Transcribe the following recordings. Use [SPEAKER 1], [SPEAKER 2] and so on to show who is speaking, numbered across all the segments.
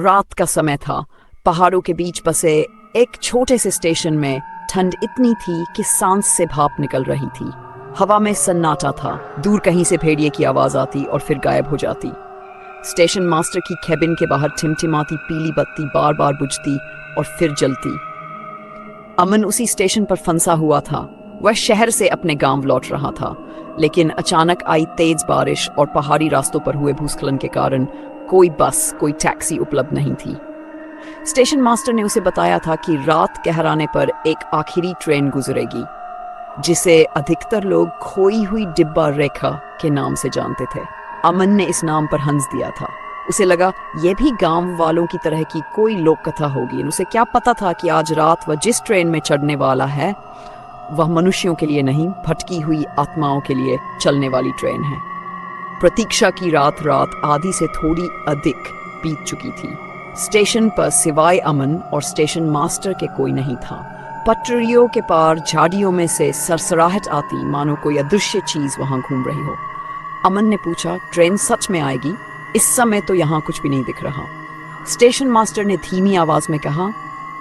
[SPEAKER 1] रात का समय था। पहाड़ों के बीच बसे एक छोटे से स्टेशन में ठंड इतनी थी कि सांस से भाप निकल रही थी। हवा में सन्नाटा था। दूर कहीं से भेड़िए की आवाज आती और फिर गायब हो जाती। स्टेशन मास्टर की केबिन के बाहर टिमटिमाती पीली बत्ती बार बार बुझती और फिर जलती। अमन उसी स्टेशन पर फंसा हुआ था। वह शहर से अपने गांव लौट रहा था, लेकिन अचानक आई तेज बारिश और पहाड़ी रास्तों पर हुए भूस्खलन के कारण कोई बस, कोई टैक्सी उपलब्ध नहीं थी। स्टेशन मास्टर ने उसे बताया था कि रात गहराने पर एक आखिरी ट्रेन गुजरेगी, जिसे अधिकतर लोग खोई हुई डिब्बा रेखा के नाम से जानते थे। अमन ने इस नाम पर हंस दिया था। उसे लगा यह भी गांव वालों की तरह की कोई लोक कथा होगी। उसे क्या पता था कि आज रात वह जिस ट्रेन में चढ़ने वाला है वह मनुष्यों के लिए नहीं, भटकी हुई आत्माओं के लिए चलने वाली ट्रेन है। प्रतीक्षा की रात आधी से थोड़ी अधिक बीत चुकी थी। स्टेशन पर सिवाय अमन और स्टेशन मास्टर के कोई नहीं था। पटरियों के पार झाड़ियों में से सरसराहट आती, मानो कोई अदृश्य चीज वहां घूम रही हो। अमन ने पूछा, ट्रेन सच में आएगी? इस समय तो यहाँ कुछ भी नहीं दिख रहा। स्टेशन मास्टर ने धीमी आवाज में कहा,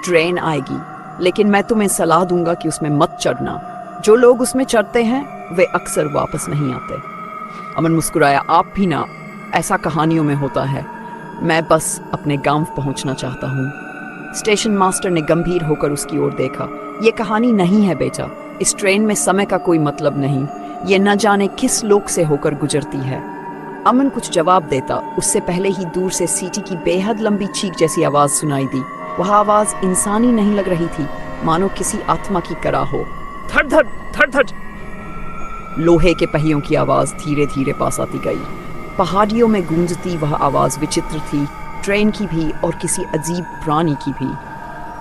[SPEAKER 1] ट्रेन आएगी, लेकिन मैं तुम्हें सलाह दूंगा कि उसमें मत चढ़ना। जो लोग उसमें चढ़ते हैं वे अक्सर वापस नहीं आते। अमन मुस्कुराया, आप भी ना, ऐसा कहानियों में होता है। मैं बस अपने गांव पहुंचना चाहता हूँ। स्टेशन मास्टर ने गंभीर होकर उसकी ओर देखा। ये कहानी नहीं है बेटा, इस ट्रेन में समय का कोई मतलब नहीं। ये न जाने किस लोक से होकर गुजरती है। अमन कुछ जवाब देता, उससे पहले ही दूर से सीटी की बेहद लंबी चीख जैसी आवाज सुनाई दी। वह आवाज इंसानी नहीं लग रही थी, मानो किसी आत्मा की करा हो। धड़ धड़ धड़ धड़। लोहे के पहियों की आवाज धीरे धीरे पास आती गई। पहाड़ियों में गूंजती वह आवाज विचित्र थी, ट्रेन की भी और किसी अजीब प्राणी की भी।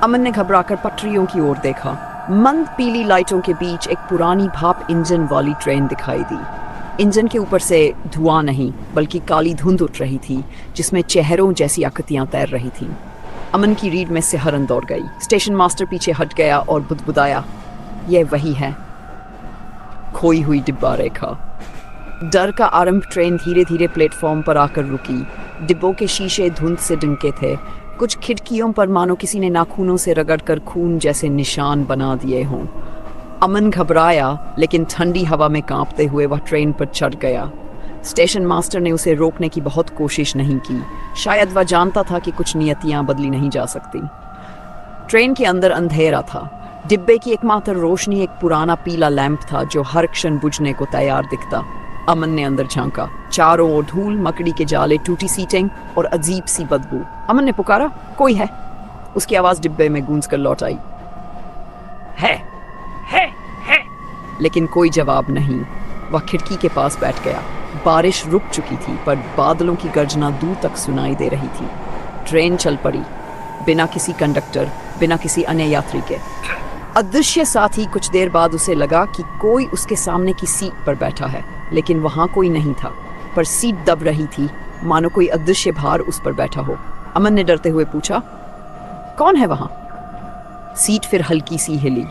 [SPEAKER 1] अमन ने घबराकर पटरियों की ओर देखा। मंद पीली लाइटों के बीच एक पुरानी भाप इंजन वाली ट्रेन दिखाई दी। इंजन के ऊपर से धुआं नहीं बल्कि काली धुंध उठ रही थी, जिसमें चेहरों जैसी आकृतियां तैर रही थीं। अमन की रीढ़ में सिहरन दौड़ गई। स्टेशन मास्टर पीछे हट गया और बुदबुदाया, यह वही है, खोई हुई डिब्बा रेखा। डर का आरंभ। ट्रेन धीरे धीरे प्लेटफॉर्म पर आकर रुकी। डिब्बों के शीशे धुंध से ढंके थे। कुछ खिड़कियों पर मानो किसी ने नाखूनों से रगड़कर खून जैसे निशान बना दिए हों। अमन घबराया, लेकिन ठंडी हवा में कांपते हुए वह ट्रेन पर चढ़ गया। स्टेशन मास्टर ने उसे रोकने की बहुत कोशिश नहीं की। शायद वह जानता था कि कुछ नियतियां बदली नहीं जा सकती। ट्रेन के अंदर अंधेरा था। डिब्बे की एकमात्र रोशनी एक पुराना पीला लैंप था जो हर क्षण बुझने को तैयार दिखता। अमन ने अंदर झांका। चारों ओर धूल, मकड़ी के जाले, टूटी सीटें और अजीब सी बदबू। अमन ने पुकारा, कोई है? उसकी आवाज डिब्बे में गूंज कर लौट आई। है। लेकिन कोई जवाब नहीं। वह खिड़की के पास बैठ गया। बारिश रुक चुकी थी, पर बादलों की गर्जना दूर तक सुनाई दे रही थी। ट्रेन चल पड़ी, बिना किसी कंडक्टर, बिना किसी अन्य यात्री के। अदृश्य साथी। कुछ देर बाद उसे लगा कि कोई उसके सामने की सीट पर बैठा है, लेकिन वहां कोई नहीं था। पर सीट दब रही थी, मानो कोई अदृश्य भार उस पर बैठा हो। अमन ने डरते हुए पूछा, कौन है वहां? सीट फिर हल्की सी हिली।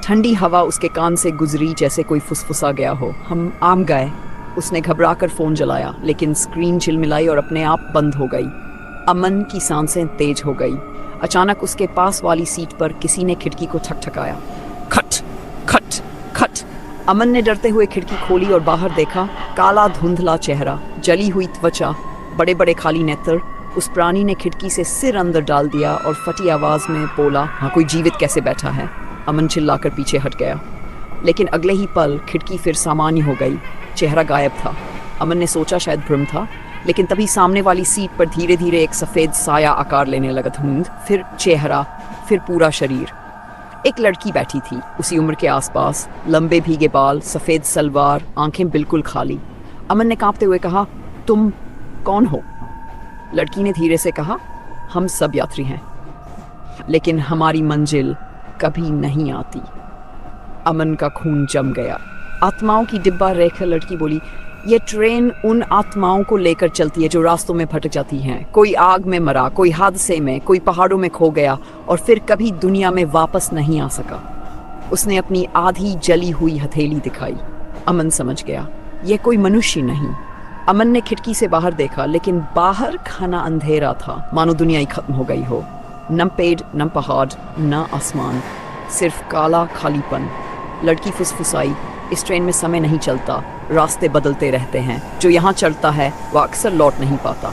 [SPEAKER 1] ठंडी हवा उसके कान से गुजरी जैसे कोई फुसफुसा गया हो। हम आम गए। उसने घबराकर फोन जलाया, लेकिन स्क्रीन झिलमिलाई और अपने आप बंद हो गई। अमन की सांसें तेज हो गई। अचानक उसके पास वाली सीट पर किसी ने खिड़की को ठकठकाया। खट खट खट। अमन ने डरते हुए खिड़की खोली और बाहर देखा। काला धुंधला चेहरा, जली हुई त्वचा, बड़े बड़े खाली नेत्र। उस प्राणी ने खिड़की से सिर अंदर डाल दिया और फटी आवाज में बोला, हाँ, कोई जीवित कैसे बैठा है? अमन चिल्लाकर पीछे हट गया, लेकिन अगले ही पल खिड़की फिर सामान्य हो गई। चेहरा गायब था। अमन ने सोचा शायद भ्रम था, लेकिन तभी सामने वाली सीट पर धीरे धीरे एक सफेद साया आकार लेने लगा। धुंध, फिर चेहरा, फिर पूरा शरीर। एक लड़की बैठी थी, उसी उम्र के आसपास, लंबे भीगे बाल, सफेद सलवार, आंखें बिल्कुल खाली। अमन ने कांपते हुए कहा, तुम कौन हो? लड़की ने धीरे से कहा, हम सब यात्री हैं, लेकिन हमारी मंजिल कभी नहीं आती। अमन का खून जम गया। आत्माओं की डिब्बा रेखा। लड़की बोली, ये ट्रेन उन आत्माओं को लेकर चलती है जो रास्तों में भटक जाती हैं। कोई आग में मरा, कोई हादसे में, कोई पहाड़ों में खो गया और फिर कभी दुनिया में वापस नहीं आ सका। उसने अपनी आधी जली हुई हथेली दिखाई। अमन समझ गया, यह कोई मनुष्य नहीं, अमन ने खिड़की से बाहर देखा, लेकिन बाहर घना अंधेरा था, मानो दुनिया ही खत्म हो गई हो। न पेड़, न पहाड़, न आसमान, सिर्फ काला खालीपन। लड़की फुसफुसाई, इस ट्रेन में समय नहीं चलता, रास्ते बदलते रहते हैं, जो यहाँ चलता है वह अक्सर लौट नहीं पाता।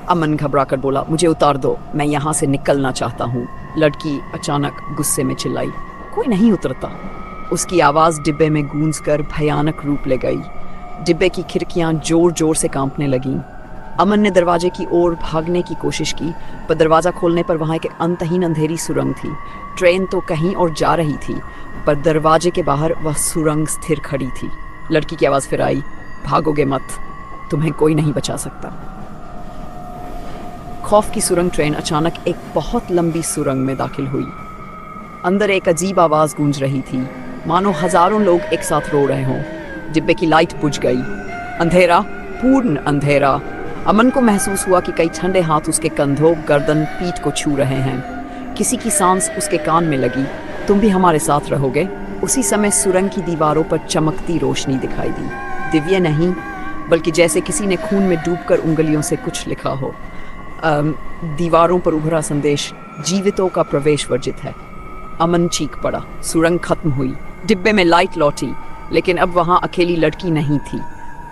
[SPEAKER 1] अमन घबरा कर बोला, मुझे उतार दो, मैं यहाँ से निकलना चाहता हूँ। लड़की अचानक गुस्से में चिल्लाई, कोई नहीं उतरता। उसकी आवाज़ डिब्बे में गूंजकर भयानक रूप ले गई। डिब्बे की खिड़कियाँ जोर जोर से कांपने लगीं। अमन ने दरवाजे की ओर भागने की कोशिश की, पर दरवाज़ा खोलने पर वहाँ एक अंतहीन अंधेरी सुरंग थी। ट्रेन तो कहीं और जा रही थी, पर दरवाजे के बाहर वह सुरंग स्थिर खड़ी थी। लड़की की आवाज़ फिर आई, भागोगे मत, तुम्हें कोई नहीं बचा सकता। खौफ की सुरंग ट्रेन अचानक एक बहुत लंबी सुरंग में दाखिल हुई। अंदर एक अजीब आवाज़ गूंज रही थी, मानो हजारों लोग एक साथ रो रहे हों। डिब्बे की लाइट बुझ गई। अंधेरा, पूर्ण अंधेरा। अमन को महसूस हुआ कि कई ठंडे हाथ उसके कंधों, गर्दन, पीठ को छू रहे हैं। किसी की सांस उसके कान में लगी, तुम भी हमारे साथ रहोगे। उसी समय सुरंग की दीवारों पर चमकती रोशनी दिखाई दी। दिव्य नहीं, बल्कि जैसे किसी ने खून में डूबकर उंगलियों से कुछ लिखा हो। दीवारों पर उभरा संदेश, जीवितों का प्रवेश वर्जित है। अमन चीख पड़ा। सुरंग खत्म हुई, डिब्बे में लाइट लौटी, लेकिन अब वहां अकेली लड़की नहीं थी।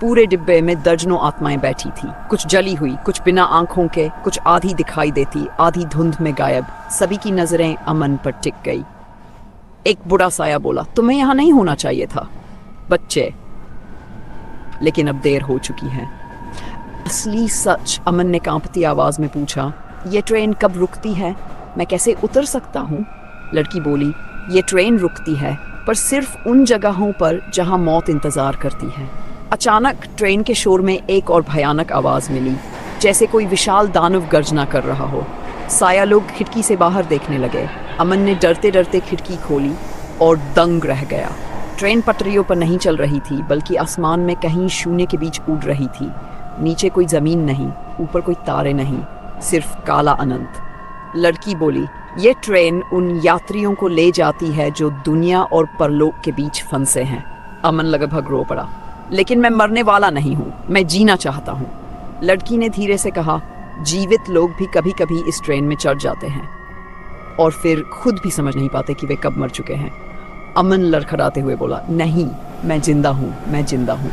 [SPEAKER 1] पूरे डिब्बे में दर्जनों आत्माएं बैठी थी। कुछ जली हुई, कुछ बिना आंखों के, कुछ आधी दिखाई देती, आधी धुंध में गायब। सभी की नजरें अमन पर टिक गई। एक बुढ़ा साया बोला, तुम्हें यहाँ नहीं होना चाहिए था बच्चे। लेकिन अब देर हो चुकी है। असली सच, अमन ने कांपती आवाज में पूछा, ये ट्रेन कब रुकती है? मैं कैसे उतर सकता हूँ? लड़की बोली, ये ट्रेन रुकती है, पर सिर्फ उन जगहों पर जहां मौत इंतजार करती है। अचानक ट्रेन के शोर में एक और भयानक आवाज मिली, जैसे कोई विशाल दानव गर्जना कर रहा हो। साया लोग खिड़की से बाहर देखने लगे। अमन ने डरते डरते खिड़की खोली और दंग रह गया। ट्रेन पटरियों पर नहीं चल रही थी, बल्कि आसमान में कहीं शून्य के बीच उड़ रही थी। नीचे कोई जमीन नहीं, ऊपर कोई तारे नहीं, सिर्फ काला अनंत। लड़की बोली, ये ट्रेन उन यात्रियों को ले जाती है जो दुनिया और परलोक के बीच फंसे हैं। अमन लगभग रो पड़ा। लेकिन मैं मरने वाला नहीं हूँ, मैं जीना चाहता हूँ। लड़की ने धीरे से कहा, जीवित लोग भी कभी कभी इस ट्रेन में चढ़ जाते हैं और फिर खुद भी समझ नहीं पाते कि वे कब मर चुके हैं। अमन लड़खड़ाते हुए बोला, नहीं, मैं जिंदा हूँ, मैं जिंदा हूँ।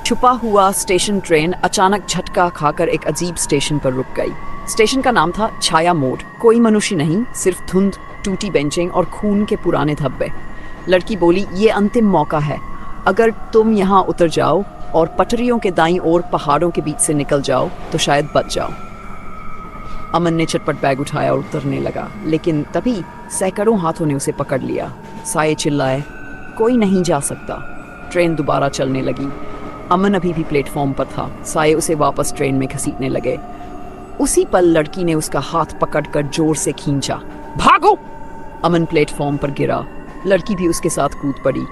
[SPEAKER 1] छुपा हुआ स्टेशन ट्रेन अचानक झटका खाकर एक अजीब स्टेशन पर रुक गई। स्टेशन का नाम था छाया मोड़। कोई मनुष्य नहीं, सिर्फ धुंध, टूटी बेंचिंग और खून के पुराने धब्बे। लड़की बोली, ये अंतिम मौका है। अगर तुम यहाँ उतर जाओ और पटरियों के दाईं ओर पहाड़ों के बीच से निकल जाओ तो शायद बच जाओ। अमन ने चटपट बैग उठाया और उतरने लगा, लेकिन तभी सैकड़ों हाथों ने उसे पकड़ लिया। साये चिल्लाए, कोई नहीं जा सकता। ट्रेन दोबारा चलने लगी। अमन अभी भी प्लेटफॉर्म पर था। साये उसे वापस ट्रेन में घसीटने लगे। उसी पल लड़की ने उसका हाथ पकड़कर जोर से खींचा। भागो! अमन प्लेटफॉर्म पर गिरा। लड़की भी उसके साथ कूद पड़ी।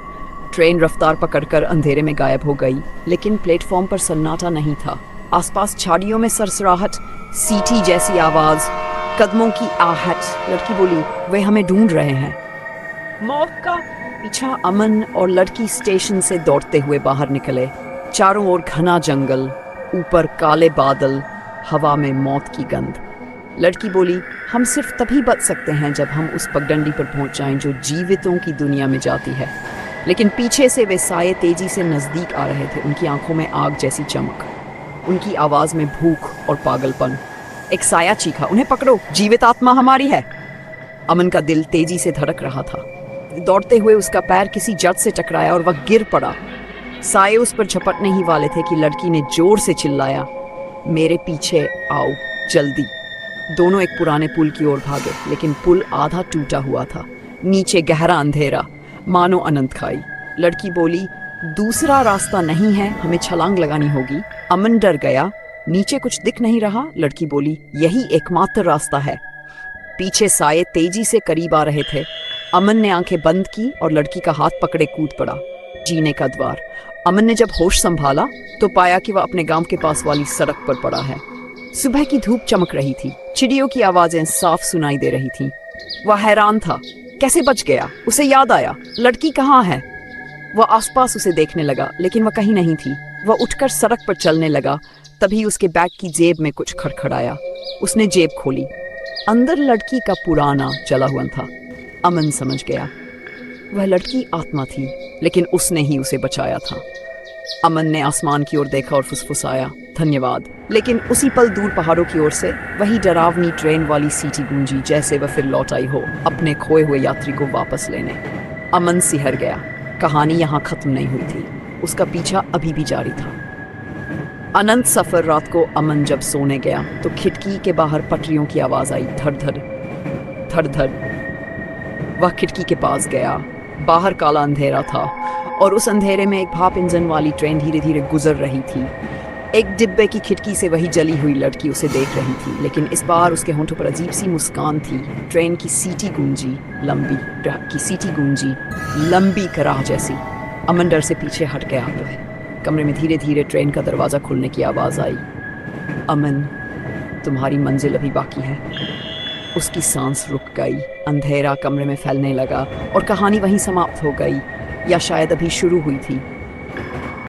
[SPEAKER 1] ट्रेन रफ्तार पकड़कर अंधेरे में गायब हो गई, लेकिन प्लेटफॉर्म पर सन्नाटा नहीं था। आसपास झाड़ियों में सरसराहट, सीटी जैसी आवाज, कदमों की आहट। लड़की बोली, वे हमें ढूंढ रहे हैं। मौत का पीछा। अमन और लड़की स्टेशन से दौड़ते हुए बाहर निकले। चारों ओर घना जंगल, ऊपर काले बादल, हवा में मौत की गंध। लड़की बोली, हम सिर्फ तभी बच सकते हैं जब हम उस पगडंडी पर पहुंच जाएं जो जीवितों की दुनिया में जाती है। लेकिन पीछे से वे साये तेजी से नजदीक आ रहे थे। उनकी आंखों में आग जैसी चमक, उनकी आवाज में भूख और पागलपन। एक साया चीखा, उन्हें पकड़ो, जीवित आत्मा हमारी है। अमन का दिल तेजी से धड़क रहा था। दौड़ते हुए उसका पैर किसी जड़ से टकराया और वह गिर पड़ा। साये उस पर झपटने ही वाले थे कि लड़की ने जोर से चिल्लाया, मेरे पीछे आओ, जल्दी। दोनों एक पुराने पुल की ओर भागे, लेकिन पुल आधा टूटा हुआ था। नीचे गहरा अंधेरा, मानो अनंत खाई। लड़की बोली, दूसरा रास्ता नहीं है, हमें छलांग लगानी होगी। अमन डर गया, नीचे कुछ दिख नहीं रहा। लड़की बोली, यही एकमात्र रास्ता है। पीछे साये तेजी से करीब आ रहे थे। अमन ने आंखें बंद की और लड़की का हाथ पकड़े कूद पड़ा। जीने का द्वार। अमन ने जब होश संभाला तो पाया कि वह अपने गांव के पास वाली सड़क पर पड़ा है। सुबह की धूप चमक रही थी, चिड़ियों की आवाजें साफ सुनाई दे रही थीं। वह हैरान था, कैसे बच गया? उसे याद आया, लड़की कहाँ है? वह आसपास उसे देखने लगा, लेकिन वह कहीं नहीं थी। वह उठकर सड़क पर चलने लगा। तभी उसके बैग की जेब में कुछ खड़खड़ाया। उसने जेब खोली। अंदर लड़की का पुराना जला हुआ था। अमन समझ गया वह लड़की आत्मा थी, लेकिन उसने ही उसे बचाया था। अमन ने आसमान की ओर देखा और फुसफुसाया, धन्यवाद। लेकिन उसी पल दूर पहाड़ों की ओर से वही डरावनी ट्रेन वाली सीटी गूंजी, जैसे वह फिर लौट आई हो अपने खोए हुए यात्री को वापस लेने। अमन सिहर गया। कहानी यहाँ खत्म नहीं हुई थी, उसका पीछा अभी भी जारी था। अनंत सफर रात को अमन जब सोने गया तो खिड़की के बाहर पटरियों की आवाज आई, धड़ धड़ धड़ धड़। वह खिड़की के पास गया। बाहर काला अंधेरा था और उस अंधेरे में एक भाप इंजन वाली ट्रेन धीरे धीरे गुजर रही थी। एक डिब्बे की खिड़की से वही जली हुई लड़की उसे देख रही थी, लेकिन इस बार उसके होंठों पर अजीब सी मुस्कान थी। ट्रेन की सीटी गूंजी, लंबी की सीटी गूंजी, लंबी कराह जैसी। अमन डर से पीछे हट गया। कमरे में धीरे धीरे ट्रेन का दरवाजा खुलने की आवाज आई। अमन, तुम्हारी मंजिल अभी बाकी है। उसकी सांस रुक गई। अंधेरा कमरे में फैलने लगा और कहानी वहीं समाप्त हो गई, या शायद अभी शुरू हुई थी।